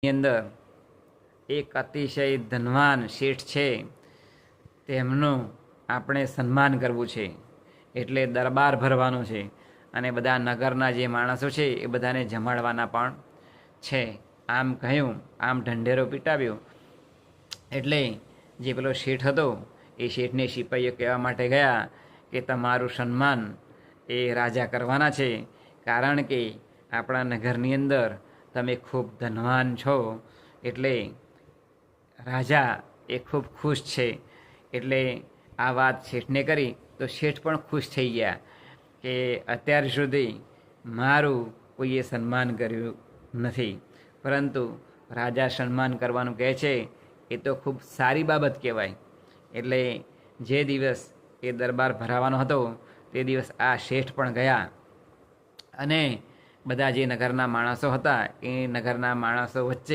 ની અંદર એક અતિશય ધનવાન શેઠ છે, તેમનું આપણે સન્માન કરવું છે. એટલે દરબાર ભરવાનો છે અને બધા નગરના જે માણસો છે એ બધાને જમાડવાના પણ છે. આમ કહ્યું, આમ ઢંઢેરો પીટાવ્યો. એટલે જે પેલો શેઠ હતો એ શેઠને સિપાહીઓ કહેવા માટે ગયા કે તમારું સન્માન એ રાજા કરવાના છે, કારણ કે આપણા નગરની અંદર તમે ખૂબ ધનવાન છો. એટલે રાજા એ ખૂબ ખુશ છે. એટલે આ વાત શેઠને કરી તો શેઠ પણ ખુશ થઈ ગયા કે અત્યાર સુધી મારું કોઈએ સન્માન કર્યું નથી, પરંતુ રાજા સન્માન કરવાનું કહે છે એ તો ખૂબ સારી બાબત કહેવાય. એટલે જે દિવસ એ દરબાર ભરાવાનો હતો તે દિવસ આ શેઠ પણ ગયા અને બધા જે નગરના માણસો હતા એ નગરના માણસો વચ્ચે